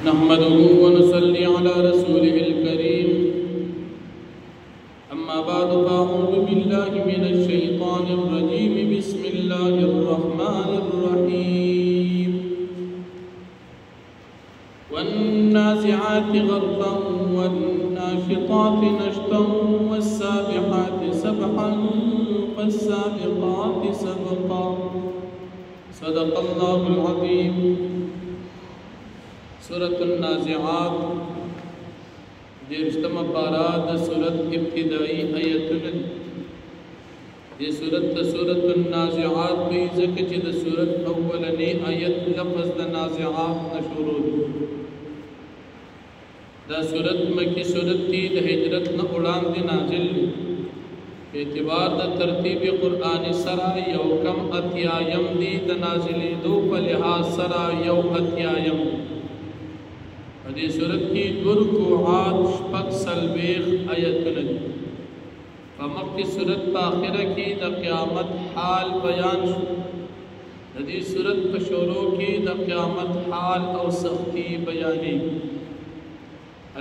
نحمده ونصلي على رسوله الكريم أما بعد فأعوذ بالله من الشيطان الرجيم بسم الله الرحمن الرحيم والنازعات غرقا والناشطات نشطا والسابحات سبحا فالسابقات سبقا صدق الله العظيم. سورة النازعات دیرشتم پارا دا سورت ابتدائی آیتن دی سورت دا سورت النازعات بی ذکر چی دا سورت اولنی آیت لفظ دا نازعات نشورو دا سورت مکی سورت تی دا حجرت نا اڑان دی نازل اعتبار دا ترتیب قرآن سرا یو کم اتیایم دی دا نازلی دو پلحاظ سرا یو اتیایم دی صورت کی دو رکوعات شپک سلویخ آیتن دی فمق کی صورت پاخرہ کی دا قیامت حال بیان شو دی صورت پشورو کی دا قیامت حال او سختی بیانی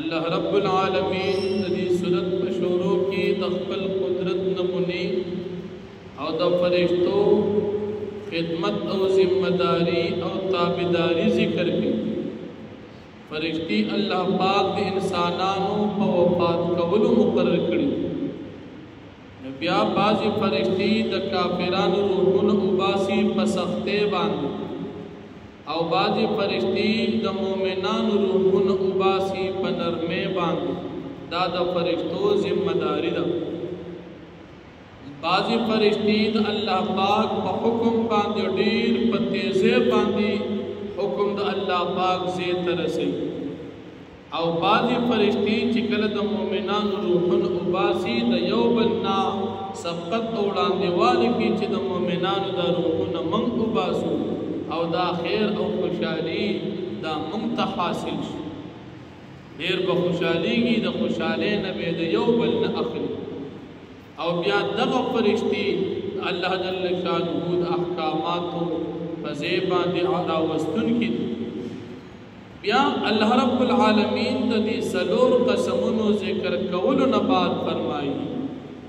اللہ رب العالمین دی صورت پشورو کی دا خپل قدرت نمونی او دا فرشتو خدمت او ذمہ او تابداری ذکر کی فرشتی اللہ پاک دے انسانانو پا وفات کولو مقرر کری بیا بازی فرشتی دا کافران روحون اباسی پسختے باندی او بازی فرشتی دا مومنان روحون اباسی پنرمے باندی دا فرشتو ذمہ داری دا بازی فرشتی دا اللہ پاک پا حکم باندی دیر پتیزے باندی حکم دا اللہ پاک زیت رسی او بعضی فرشتی چکل دا مومنان روحن اباسی دا یو بلنا سبقت اوڑان دیوال کی چی دا مومنان دا روحن منگ اباسو او دا خیر او خوشحالی دا منگ حاصل شو دیر بخوشحالی کی دا خوشحالی نبی دا یو بلنا اخلی او بیا دغا فرشتی اللہ جل شانہو دا احکاماتو فزیبان دی راوستن کی دی بیا اللہ رب العالمین دی سلور قسمونو ذکر کولو نباد فرمائی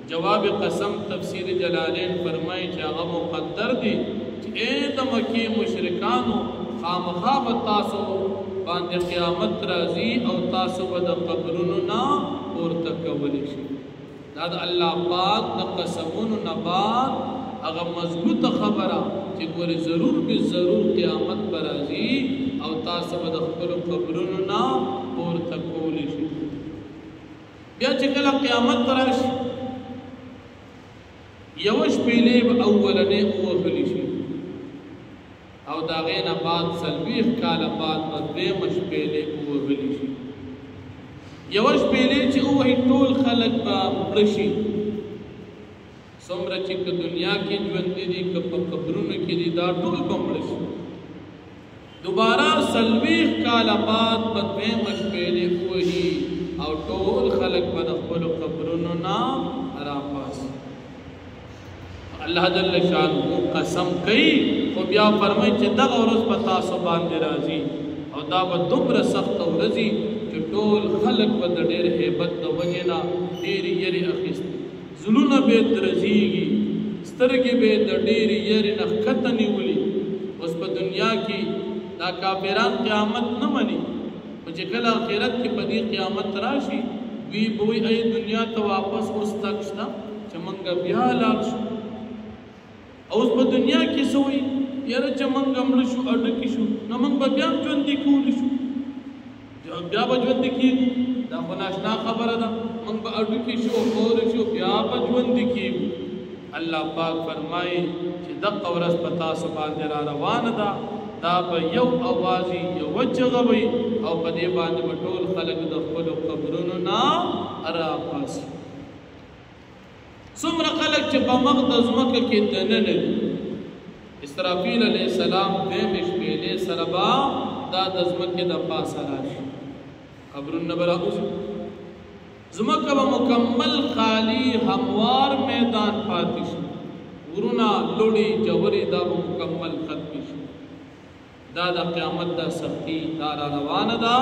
جواب قسم تفسیر جلالین فرمائی چاہا مقدر دی اید مکی مشرکانو خامخاب تاسو باندی قیامت رازی او تاسو بدا قبرونو نا پورتکولی شی داد اللہ پاک دا قسمونو نباد اگر مضبوط خبرہ کہ گوری ضرور بھی ضرور قیامت برازی او تاسب دخبر قبرونو نا پورتکولی شی بیا چکل قیامت راش یوش پیلیب اولنے اوہلی شی او داغین بعد سلویخ کال بعد دویمش پیلیب اوہلی شی یوش پیلیب چی اوہی طول خلق با مبرشی سمرا چی که دنیا کی جوندی دی که پا قبرون کی دی دا طول بمرش دوبارہ سلویخ کالا بعد بدوے مشپیلے ہوئی او طول خلق بدخبل قبروننا راپاس اللہ جل شانہ قسم کئی خو بیا فرمائی چی دا غورس پتا سبان دی رازی او دا با دمر سخت و رزی چی طول خلق بد دیر حیبت دا وجینا دیر یری اخیستی زلون بے درزیگی سترگی بے دیر یری نخکتنی ولی اس پا دنیا کی دا کافران قیامت نمانی مجھے کل آخرت کی پدی قیامت راشی وی بوئی ای دنیا تا واپس اس تکشتا چمنگا بیا لاکشو او اس پا دنیا کی سوئی یار چمنگا ملشو اڈکی شو نمنگ با بیام جوندی کولی شو بیا با جوندی کی دا خناشنا خبر دا منگ با اڈکی شو اور شو بیا با جوندی کی اللہ پاک فرمائی چی دق ورس پتا سبان دیرا روان دا دا با یو آوازی یو وجغوی او پدی باندی بطول خلق دخلو قبرونو نا ارا پاسی سمر خلق چی با مقدز مکہ کی دنن اسرافیل علیہ السلام دیمش بیلے سربا دا دزمکی دا پاس راشی قبرون نبرا اوزی زمکہ با مکمل خالی ہموار میدان پاتش ورونا لوڑی جوری دا با مکمل ختمیش دا د قیامت دا سختی دا را روانه ده.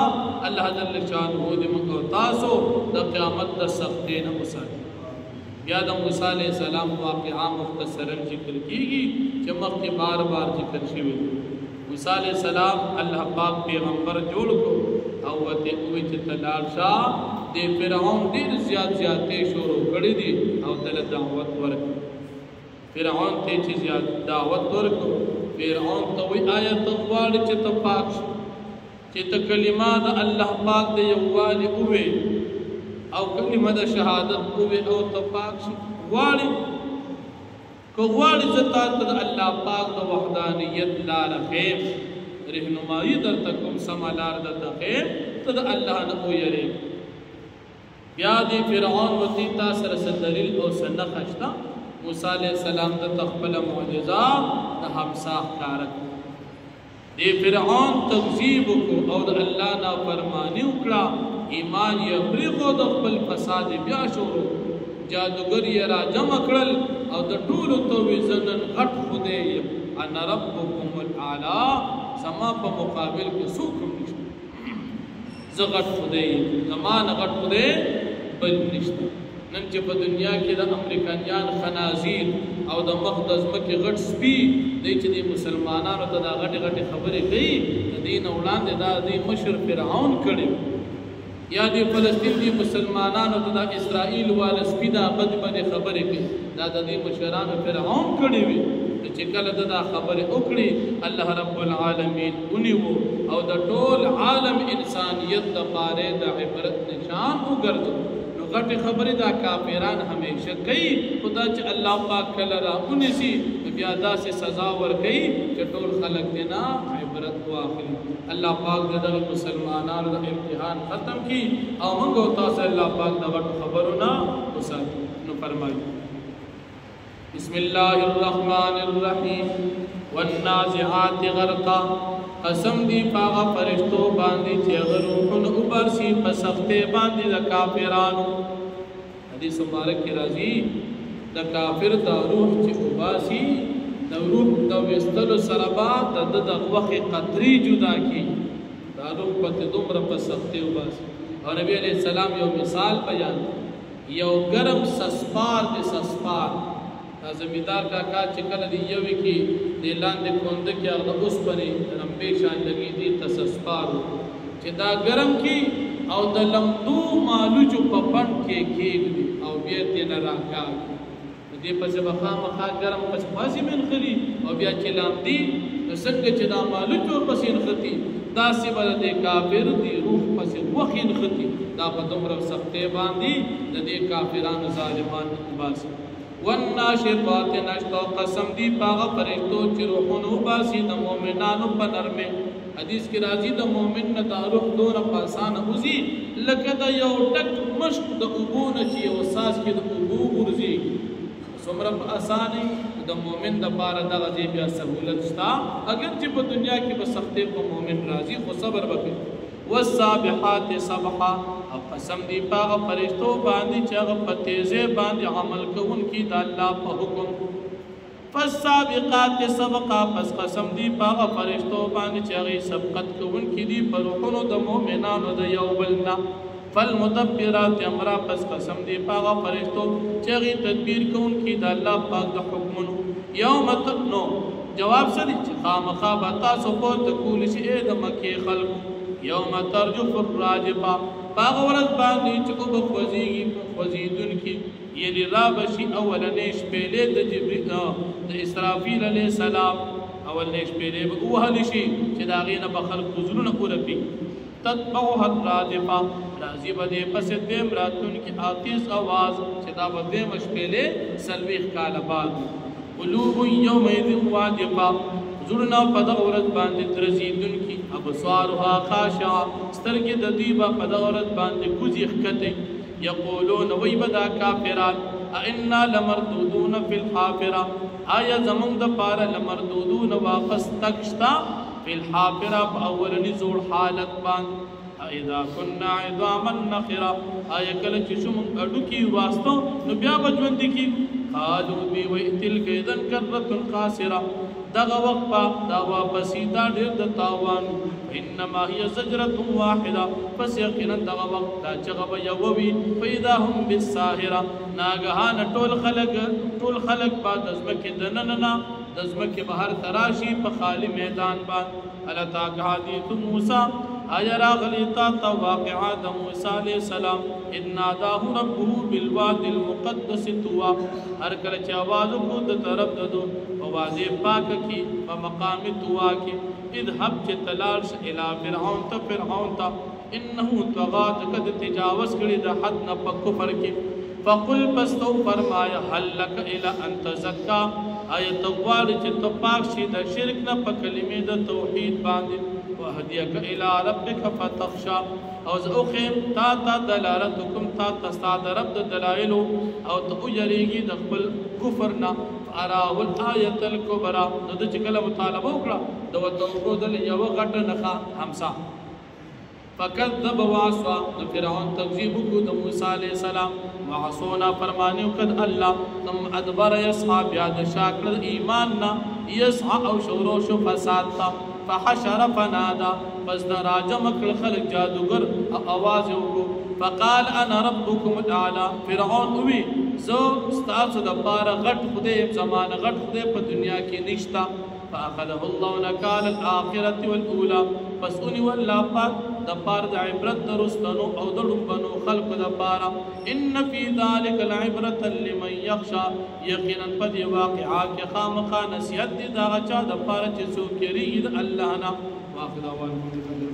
الله جل شانه دې موږ او تاسو د قیامت د سختۍ نه وساتي. بیا د موسی علیه السلام واقعا مختصرا ذکر کیږي چې مخکې بار بار ذکر شوی. موسی علیه السلام الله پاک پیغمبر جوړ کو او ته وی چې تلال شاه د فرعون ډیر زیاتې شروع کړې دي او تل دعوت ورکړي. فرعون ته چې زیات دعوت ورکړو، فرعون ته وی آیت غواړي چې ته پاک شې، چې ته کلمه د الله پاک د یووالي ووې او کلمه د شهادت ووې او ته پاک شې. غواړي که غواړي چې تا ته د الله پاک د وحدانیت لاره ښیم، رهنمایي درته کوم سمه لار درته ښیم، ته د الله نه ویریږه. بیا دې فرعون ورته تا سره څه دلیل او څه نښه شته؟ موسی علیہ السلام د خپل معجزه د همسا ښکاره کړه. د فرعون تکذیب وکړو او د الله نافرماني وکړه، ایمان یې پرېښود، خپل فساد بیا شروع، جادوګر یې را جمع کړل او د ټولو ته ویې زه نن غټ خدای یم، انا ربکم الاعلی، زما په مقابل کې څوک هم نشته، زه غټ خدای یم، زما نه غټ خدای بل نشته. نن چې په دنیا کې د امریکایان خنازیر او د مخ د ځمکې غټ سپي دی چې د مسلمانانو ته دا غټې غټې خبرې کوي، د دې نه وړاندې دا د مشر فرعون کړی، یا د فلسطین د مسلمانانو ته د اسرائیل والا سپي دا بدې خبرې کوي، دا د دې مشرانو فرعون کړی وي. چې کله دا خبرې وکړي الله رب العالمین ونیو او د ټول عالم انسانیت لپاره د عبرت نشان وګرځو. غټ خبرې دا کافران همیشه کوي، خدا چې الله پاک کله را ونیسي بیا داسې سزا ورکوي چې ټول خلک دې نه عبرت واخلي. الله پاک دې دغه مسلمانانو د امتحان ختم کړي او موږ او تاسو الله پاک د غټو خبرو نه وساتي. نو فرمایي بسم الله الرحمن الرحیم والنازعات غرقا، قسم دی پاغا فرشتو باندې چې غروحن اوباسي په سختې باندې د کافرانو. حدیث مبارک کې راځي د کافر د روح چې اوباسي د روح د وستلو سره به د غوښې قطرې جدا کړي، دا روح په دومره په سختې اوباسي. او نبی علیہ السلام یو مثال بیان، یو ګرم سسپار د سسپار زمیندار کاکا چې کله دی یوې کې د لاندې کونده کې هغه اوسپنې رمبې شان لګي دي تسسپارو چې دا ګرم کې او د لمدو مالوجو په پڼ کې کېږدي او بیا دې نه راکاږي، دې پسې به خامخا ګرم پسې پاسې منخلي او بیا چې لامدي نو څنګه چې دا مالوج ورپسې نښتي داسې به د کافر دی روح پسې غوښې نښتي. دا په دومره سختۍ باندې د دې کافرانو ظالمان وباسي. والناشطات نشطا، قسم دی پاغا فرشتو چې روحونو باسي د مؤمنانو په نرمه. حدیث کې راځي د مؤمن نه دا روح دومره په اسانه وځي لکه د یو ټک مشک د اوبو نه چې یو ساز کې د اوبو غورځي، څومره په اسانه د مؤمن دپاره دغه ځای بیا سهولت شته. اگر چې په دنیا کې به سختۍ په مؤمن راځي خو صبر وکړي. والسابحات سبحا، او قسم دی پاغه فرشتو باندې چې هغه په تیزه باندې عمل کوونکي د الله په حکم. فالسابقات سبقا، پس قسم دی پاغه فرشتو باندې چې هغه سبقت کوونکي دي په روحونو د مؤمنانو د یو بل نه. فالمدبرات امرا، پس قسم دی پاغه فرشتو چې هغه تدبیر کوونکي د الله پاک د حکمونو. یوم تنو جواب سره چې خامخا به تاسو په تکول شي د مکې خلکو. یوم ترجف الراجفه، پاغه ورځ باندې چې او به خوځېږي خوځېدونکي، یعنې را به شي اولنۍ شپېلې د جبرئیل د اسرافیل علیه السلام، اولنۍ شپېلې به ووهلی شي چې د هغې نه به خلکو زړونه ورپي. تتبعها الرادفه، راځي به دې پسې دویم راتلونکي آتیز اواز چې دا به دویمه شپېلې 40 کاله بعد. قلوب یومئذ واجفه، زړونه په دغه ورځ باندې درزېدونکي. ابصارها خاشعه، سترګې د دوی به په دغه ورځ باندې کوزې ښکتې. یقولون، وی به دا کافران، انا لمردودون فی الحافره، آیا زمونږ دپاره لمردودون واپس تګ شته فی الحافره په اولني زوړ حالت باندې. اذا كنا عظاما نخره، آیا کله چې شو موږ اډوکي واستو نو بیا به ژوندي کېږو. قالوا بی وی تلک اذن کرة خاسره، دغه وخت با دا واپسی دا ډېر د تاوان انما هي زجره واحده پس یقینا دغه وخت دا چغه به یو وي فاذا هم بالساهره ناګهان ټول خلق با د ځمکې دننه د ځمکې بهر تراشي په خالی میدان باندې الا تاک حدیث موسی آیا راغلی تا واقعا د موسی علیہ السلام اذ ناداه ربه بالواد المقدس طوا هر کله چې आवाज وکړو د طرف ددو په وادي پاک کې په مقام طوا کې اذهب چې تلاش الى فرعون ته انه طغى قد تجاوز کړي د حد نه په کفر کې فقل پس تو فرمایا هل لك الى ان تزكى آیت غواړي چې ته پاک شي د شرک نه په کلمې د توحید باندې وهديك الى ربك فتخشى او زوخم تا دلالتكم تا تستاد رب دلائل او تو يريږي د خپل کفر نه اراه الايه الكبرى د چې کله مطالبه وکړه د وتوګو دل یو غټ نخا همسا فكذب وعصى فرعون تکذیب کو د موسی علیہ السلام وعصونا فرمانیو قد الله ثم ادبر يسعى بیاد شاکر ایمان نا يسعى او شورو شو فساد تا فحشر فنادا پس دا راجم کل خلق جادوگر آواز وکو فقال انا ربكم الاعلى فرعون اوی زو ستاسو د پاره غټ خدای زمان غټ خدای په دنیا کې نشتا فاخذه الله نكال الاخره والاولى پس اونی والله پاک د پاره د عبرت درستنو او د لوبنو خلق د پاره ان فی ذلک العبره لمن يخشى یقینا په دی واقعا کې خامخا نصیحت دی دا چا د پاره چې څوک یری د الله نه واخذ